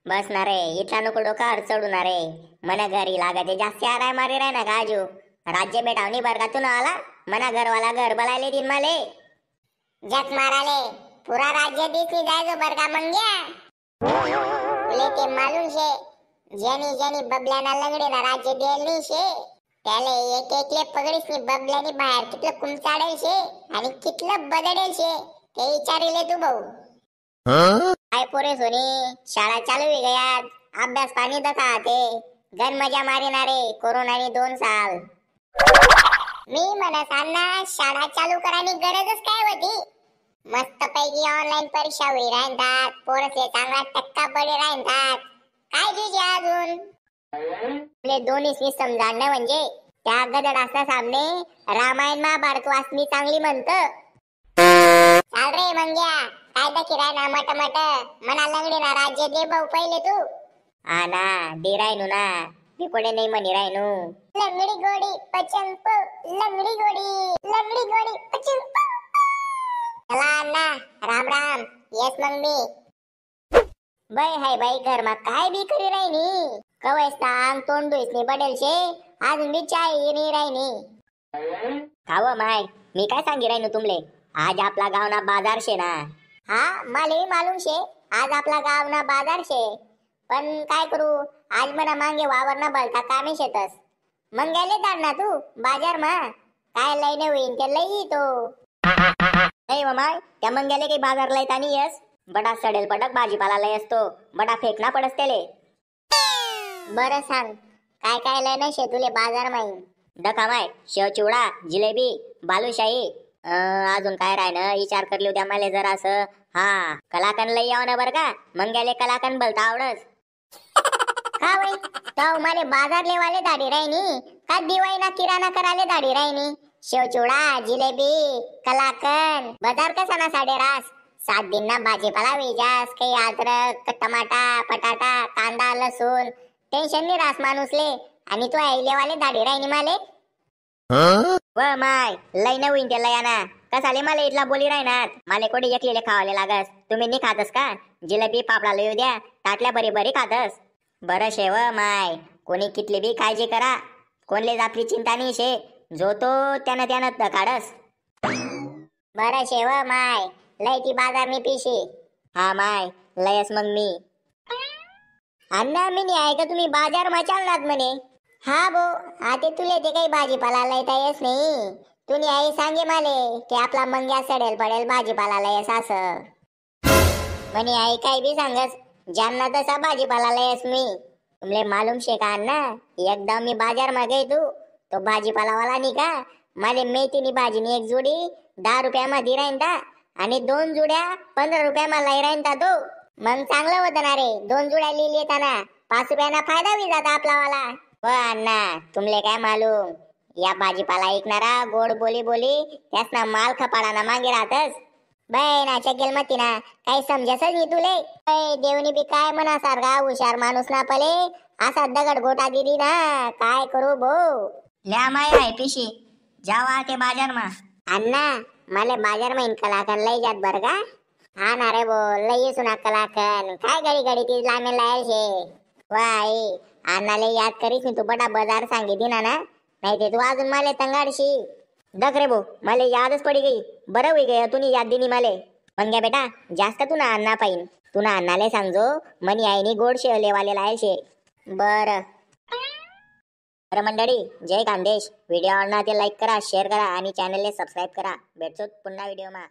बस ना रे, इथला नको डोका चढू ना रे. मना घरी लागायचे जास्त आराय मारी राय ना गाजू. राज्य बेटावनी बरगा तू ना आला. मना घरवाला घर बलायले दिन माले. जग माराले पुरा राज्य दिसली जायचो बरगा मंग्या. तुले ते मालूम शे जेनी जेनी बबल्याना लंगडीला राज्य देली शे त्याले एक एकले पगडीस नी बबल्यानी बाहेर कितलं कुमचाडेल शे आणि कितलं बदडेल शे ते विचारिले तू भाऊ. काय पोरे सोनी शाळा चालू आहे गयात. अभ्यास पाणी दखाते गन मजा मारिनारे कोरोनानी 2 साल. मी म्हणत अन्ना शाळा चालू करानी गरजच काय होती. मस्त पैकी ऑनलाईन परीक्षा होई राहतात. पोरसले चांगला टक्का पडे राहतात. काय तुझे अजून आपले दोन्ही समजाणं म्हणजे त्या गदडाचा सामने रामायण महाभारत वाचनी चांगली म्हणत. चाल रे मंग्या काय दखी राय ना मट मट मना लंगडी ना राज्य दे भाऊ पहिले तू. आना दे रायनू ना मी कोडे नाही म्हणी रायनू. लंगडी गोडी पचंप लंगडी गोडी पचंप. चला अण्णा राम राम. येस मग मी बाई हाय बाई घर मा काय बी करी रायनी. कवय सांग तोंड दुसने बडेल शे अजून बी चाय नाही रायनी. खाव माय मी काय सांगी रायनू तुमले. आज आपला गाव ना बाजार शे ना. हा माले मालूम शे आज आपला गाव ना बाजार शे. पण काय करू आज मना मांगे वावर ना बलता कामे शेतस. मग गेले दार ना तू बाजार मा काय लईने होईन ते लई तो. नाही माय त्या मंग्याले काही बाजार लयत आणि यस बडा सडेल पडक भाजीपाला लय असतो. बडा फेकना पडस त्याले. बरं सांग काय काय लय ना शेतुले बाजार माई. डका माय शेव चिवडा जिलेबी बालुशाही अजून काय राहिलं विचार करली उद्या मला जरा असं. हा कलाकन लई याव ना बर का मंग्याले कलाकन भलता आवडस. का वय तो माले बाजारले वाले दाढी राहिनी का दिवाळी ना किराणा कराले दाढी राहिनी. शेव चिवडा जिलेबी कलाकन बाजार कसा ना साडे रास 7 दिन ना भाजीपाला वेजास काही अद्रक टमाटा पटाटा कांदा लसूण टेन्शन नाही रास माणूसले. आणि तू आईले वाले दाढी राहिनी माले. व माय लय न होईन ते लयाना कसाले मला इथला बोली राहणार. माले कोडी एकलेले खावाले लागस. तुम्ही नाही खातस का जिलेबी पापडा लय द्या ताटल्या बरी बरी खातस. बरं शेव माय कोणी कितली बी काळजी करा कोणले आपली चिंता नाही शे. जो तो त्यानं काढस. बरं शेव माय लय ती बाजार मी पिशी. हा माय लयस मग मी. अण्णा मी नाही आहे का तुम्ही बाजार मा चालनात म्हणे. हा बो आता तुले ते काही भाजीपाला लयता येस नाही. तुनी आई सांगे माले की आपला मंग्या सडेल पडेल भाजीपाला लयस असं म्हणे. आई काय बी सांगस ज्यांना तसा भाजीपाला लयस मी. तुमले मालूम शे का अण्णा एकदा मी बाजार मा गई तो भाजीपालावाला नाही का माले मेथीनी भाजीनी एक जोडी 10 रुपया मध्ये राहीन ता आणि 2 जुड्या 15 रुपया मा लय राहीन ता तो. मग चांगलं होतं ना रे 2 जुड्या लिहिली येताना 5 रुपयाना फायदा होई जाता आपलावाला. हो अण्णा तुमले काय मालूम या भाजीपाला ऐकणारा गोड बोली बोली त्यास ना माल खपाडा ना मागे राहतस. बाय ना चकेल मती ना काही समजसच नाही तुले. देवनी बी काय म्हणा सारखा हुशार माणूस ना पले असा दगड गोटा दिली ना काय करू भो. ल्या माय आहे पिशी जावा ते बाजार मा. अण्णा मला बाजार मा कलाकन लय जात बर का. हा ना रे बो लय सुना कलाकन काय घडी घडी ती लामे लायल शे. वाई अण्णाले याद करीस मी तू बडा बाजार सांगी दिना ना नाही ते तू अजून माले तंगाडशी. दख रे बो मला यादच पडी गई. बरं होई गया तुनी याद दिनी माले. मंग्या बेटा जास्त तू ना अन्ना पाहिन तू ना अन्नाले सांगजो मनी आईनी गोड शे लेवाले लायल शे. बर मंडळी जय खानदेश. व्हिडिओ आवडला ते लाईक करा शेअर करा आणि चॅनलले सबस्क्राईब करा. भेटतो पुन्हा व्हिडिओ मा.